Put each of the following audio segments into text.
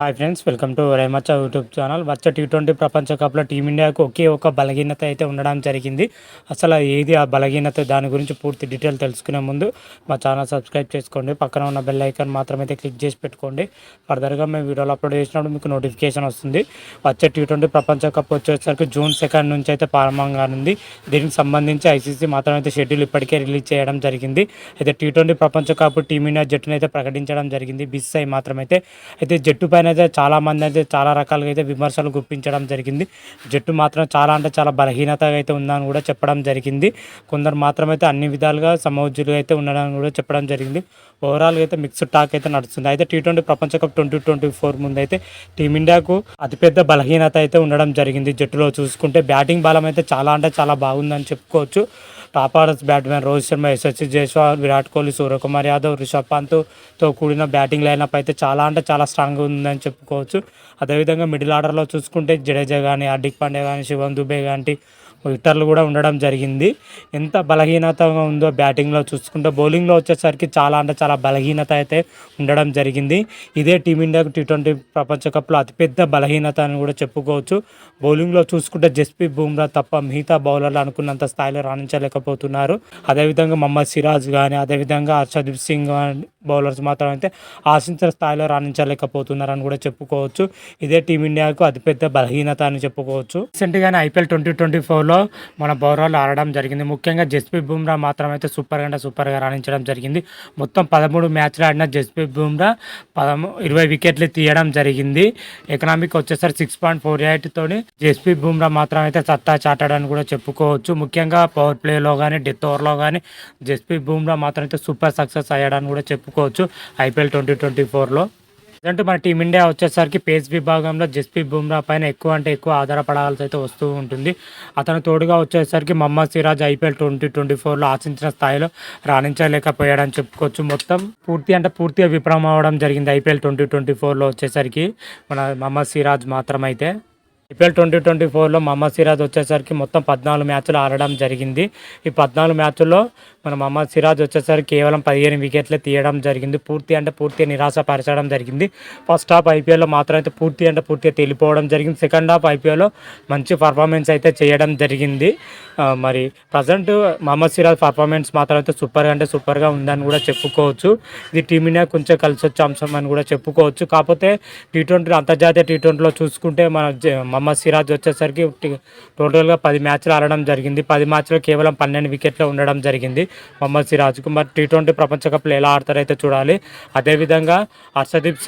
Hi friends, welcome to రైమచ్చ YouTube channel. వచ్చే టీ20 ప్రపంచ కప్లో టీమిండియాకు ఒకే ఒక బలహీనత అయితే ఉండడం జరిగింది. అసలు ఏది ఆ బలహీనత, దాని గురించి పూర్తి డీటెయిల్ తెలుసుకునే ముందు మా ఛానల్ సబ్స్క్రైబ్ చేసుకోండి. పక్కన ఉన్న బెల్ ఐకాన్ మాత్రమైతే క్లిక్ చేసి పెట్టుకోండి. ఫర్దర్గా మేము వీడియోలు అప్లోడ్ చేసినప్పుడు మీకు నోటిఫికేషన్ వస్తుంది. వచ్చే టీ20 ప్రపంచ కప్ వచ్చేసరికి జూన్ 2 నుంచి అయితే ప్రారంభం కానుంది. దీనికి సంబంధించి ఐసీసీ మాత్రమైతే షెడ్యూల్ ఇప్పటికే రిలీజ్ చేయడం జరిగింది. అయితే టీ20 ప్రపంచ కప్ టీమిండియా జట్టును అయితే ప్రకటించడం జరిగింది. బీసీసీఐ మాత్రమైతే అయితే జట్టు పైన అయితే చాలామంది అయితే చాలా రకాలుగా అయితే విమర్శలు గుప్పించడం జరిగింది. జట్టు మాత్రం చాలా అంటే చాలా బలహీనతగా అయితే ఉందని కూడా చెప్పడం జరిగింది. కొందరు మాత్రమైతే అన్ని విధాలుగా సమౌజ్యులుగా అయితే ఉండడానికి కూడా చెప్పడం జరిగింది. ఓవరాల్గా అయితే మిక్స్డ్ టాక్ అయితే నడుస్తుంది. అయితే టీ20 ప్రపంచ కప్ 2024 ముందు అయితే టీమిండియాకు అతిపెద్ద బలహీనత అయితే ఉండడం జరిగింది. జట్టులో చూసుకుంటే బ్యాటింగ్ బలం అయితే చాలా అంటే చాలా బాగుందని చెప్పుకోవచ్చు. Top orders batsmen Rohit Sharma, Yashasvi Jaiswal, Virat Kohli, Suryakumar Yadav, Rishabh పంత్తో కూడిన బ్యాటింగ్ లైనప్ అయితే చాలా అంటే చాలా స్ట్రాంగ్గా ఉందని చెప్పుకోవచ్చు. అదేవిధంగా మిడిల్ ఆర్డర్లో చూసుకుంటే జడేజా కానీ, హార్దిక్ పాండ్యా కానీ, శివం దుబే కానీ ఇతరులు కూడా ఉండడం జరిగింది. ఎంత బలహీనతగా ఉందో బ్యాటింగ్లో చూసుకుంటే, బౌలింగ్లో వచ్చేసరికి చాలా అంటే చాలా బలహీనత అయితే ఉండడం జరిగింది. ఇదే టీమిండియాకు టీ20 ప్రపంచ కప్లో అతిపెద్ద బలహీనత అని కూడా చెప్పుకోవచ్చు. బౌలింగ్లో చూసుకుంటే జస్ప్రీత్ బుమ్రా తప్ప మిగతా బౌలర్లు అనుకున్నంత స్థాయిలో రాణించలేకపోతున్నారు. అదేవిధంగా మహమ్మద్ సిరాజ్ కానీ, అదేవిధంగా హర్షదీప్ సింగ్ బౌలర్స్ మాత్రం అయితే ఆశించిన స్థాయిలో రాణించలేకపోతున్నారని కూడా చెప్పుకోవచ్చు. ఇదే టీమిండియాకు అతిపెద్ద బలహీనత అని చెప్పుకోవచ్చు. రీసెంట్గానే ఐపీఎల్ 2024లో మన బౌలర్లు ఆడడం జరిగింది. ముఖ్యంగా జస్ప్రీత్ బుమ్రా మాత్రం అయితే సూపర్గా రాణించడం జరిగింది. మొత్తం 13 మ్యాచ్లు ఆడిన జస్ప్రీత్ బుమ్రా 20 వికెట్లు తీయడం జరిగింది. ఎకనామిక్ వచ్చేసరికి 6.48 తోని జస్ప్రీత్ బుమ్రా మాత్రం అయితే సత్తా చాటాడని కూడా చెప్పుకోవచ్చు. ముఖ్యంగా పవర్ ప్లేలో కానీ, డెత్ ఓవర్లో కానీ జస్ప్రీత్ బుమ్రా మాత్రం అయితే సూపర్ సక్సెస్ అయ్యాడని కూడా చెప్పుకోవచ్చు ఐపీఎల్ 2024లో. ప్రజెంట్ మన టీమిండియా వచ్చేసరికి పేస్ విభాగంలో జస్ప్రీత్ బుమ్రా పైన ఎక్కువ ఆధారపడాల్సి అయితే వస్తూ ఉంటుంది. అతను తోడుగా వచ్చేసరికి మహమ్మద్ సిరాజ్ ఐపీఎల్ 2024లో ఆశించిన స్థాయిలో రాణించలేకపోయాడని చెప్పుకోవచ్చు. మొత్తం పూర్తిగా విఫలం అవ్వడం జరిగింది ఐపీఎల్ 2024లో వచ్చేసరికి మన మహమ్మద్ సిరాజ్ మాత్రమైతే. ఐపీఎల్ 2024లో మహమ్మద్ సిరాజ్ వచ్చేసరికి మొత్తం 14 మ్యాచ్లు ఆడడం జరిగింది. ఈ 14 మ్యాచ్ల్లో మన మహమ్మద్ సిరాజ్ వచ్చేసరికి కేవలం 15 వికెట్లే తీయడం జరిగింది. పూర్తిగా నిరాశపరచడం జరిగింది. ఫస్ట్ హాఫ్ ఐపీఎల్లో మాత్రం అయితే పూర్తిగా తెలిపోవడం జరిగింది. సెకండ్ హాఫ్ ఐపీఎల్లో మంచి పర్ఫార్మెన్స్ అయితే చేయడం జరిగింది. మరి ప్రజెంట్ మహమ్మద్ సిరాజ్ పర్ఫార్మెన్స్ మాత్రం అయితే సూపర్గా ఉందని కూడా చెప్పుకోవచ్చు. ఇది టీమిండియా కొంచెం కలిసి వచ్చే అంశం అని కూడా చెప్పుకోవచ్చు. కాకపోతే అంతర్జాతీయ టీ20లో చూసుకుంటే మన మహమ్మద్ సిరాజ్ వచ్చేసరికి టోటల్గా 10 మ్యాచ్లు ఆడడం జరిగింది. 10 మ్యాచ్లో కేవలం 12 వికెట్లు ఉండడం జరిగింది మహమ్మద్ సిరాజ్కు. మరి టీ20 ప్రపంచ కప్లో ఎలా ఆడతారైతే చూడాలి. అదేవిధంగా Harshdeep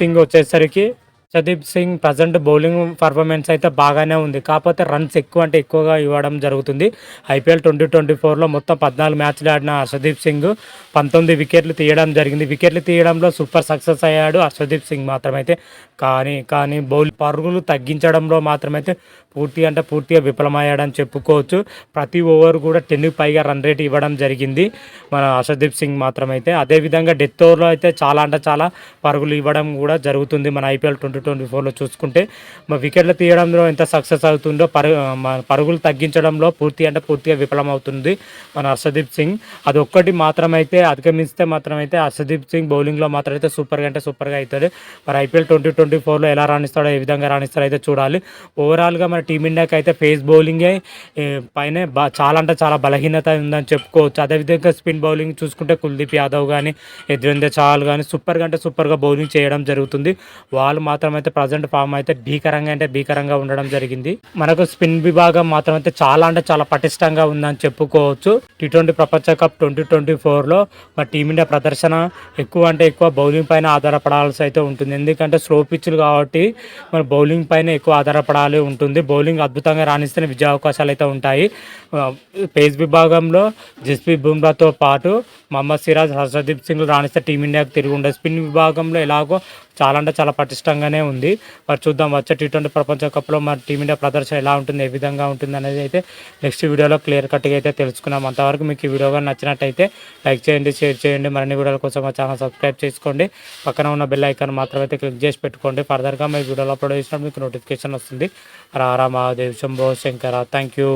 Singh present bowling performance అయితే బాగానే ఉంది. కాకపోతే రన్స్ ఎక్కువగా ఇవ్వడం జరుగుతుంది. ఐపీఎల్ 2024లో మొత్తం 14 మ్యాచ్లు ఆడిన హర్షదీప్ సింగ్ 19 వికెట్లు తీయడం జరిగింది. వికెట్లు తీయడంలో సూపర్ సక్సెస్ అయ్యాడు హర్షదీప్ సింగ్ మాత్రమైతే. కానీ పరుగులు తగ్గించడంలో మాత్రమైతే పూర్తిగా విఫలమయ్యాడని చెప్పుకోవచ్చు. ప్రతి ఓవర్ కూడా 10కి పైగా రన్ రేట్ ఇవ్వడం జరిగింది మన హర్షదీప్ సింగ్ మాత్రమైతే. అదేవిధంగా డెత్ ఓవర్లో అయితే చాలా పరుగులు ఇవ్వడం కూడా జరుగుతుంది మన ఐపీఎల్ 2024లో చూసుకుంటే. వికెట్లు తీయడంలో ఎంత సక్సెస్ అవుతుందో పరుగులు తగ్గించడంలో పూర్తిగా విఫలమవుతుంది మన హర్షదీప్ సింగ్. అది ఒక్కటి మాత్రమైతే అధిగమిస్తే మాత్రమైతే హర్షదీప్ సింగ్ బౌలింగ్లో మాత్రమైతే సూపర్గా అవుతాడు. మరి ఐపీఎల్ 2024లో ఎలా రాణిస్తాడో, ఏ విధంగా రాణిస్తాడో అయితే చూడాలి. ఓవరాల్గా మన టీమిండియాకి అయితే ఫేస్ బౌలింగే పైనే చాలా బలహీనత ఉందని చెప్పుకోవచ్చు. అదేవిధంగా స్పిన్ బౌలింగ్ చూసుకుంటే కుల్దీప్ యాదవ్ కానీ, యజ్వేంద్ర చహల్ కానీ సూపర్గా బౌలింగ్ చేయడం జరుగుతుంది. వాళ్ళు మాత్రమైతే ప్రజెంట్ ఫామ్ అయితే భీకరంగా ఉండడం జరిగింది. మనకు స్పిన్ విభాగం మాత్రమైతే చాలా పటిష్టంగా ఉందని చెప్పుకోవచ్చు. టీ20 ప్రపంచ కప్ 2024లో మన టీమిండియా ప్రదర్శన ఎక్కువ బౌలింగ్ పైన ఆధారపడాల్సి అయితే ఉంటుంది. ఎందుకంటే స్లో పిచ్లు కాబట్టి మన బౌలింగ్ పైన ఎక్కువ ఆధారపడాలి ఉంటుంది. బౌలింగ్ అద్భుతంగా రాణిస్తేనే విజయ అవకాశాలు అయితే ఉంటాయి. పేస్ విభాగంలో జస్ప్రీత్ బుమ్రాతో పాటు మహమ్మద్ సిరాజ్, హర్షదీప్ సింగ్ రాణిస్తే టీమిండియాకు తిరిగి ఉండదు. స్పిన్ విభాగంలో ఎలాగో చాలా పటిష్టంగానే ఉంది. మరి చూద్దాం వచ్చే టీ20 ప్రపంచ కప్లో మరి టీమిండియా ప్రదర్శన ఎలా ఉంటుంది, ఏ విధంగా ఉంటుంది అనేది అయితే నెక్స్ట్ వీడియోలో క్లియర్ కట్గా అయితే తెలుసుకున్నాం. అంతవరకు మీకు ఈ వీడియో కానీ నచ్చినట్టయితే లైక్ చేయండి, షేర్ చేయండి. మరిన్ని వీడియోల కోసం మా ఛానల్ సబ్స్క్రైబ్ చేసుకోండి. పక్కన ఉన్న బెల్ ఐకాన్ మాత్రమైతే క్లిక్ చేసి పెట్టుకోండి. ఫర్దర్గా మీ వీడియోలో అప్లోడ్ చేసినప్పుడు మీకు నోటిఫికేషన్ వస్తుంది. రారా మహాదేవ్ శంభో శంకర. Thank you.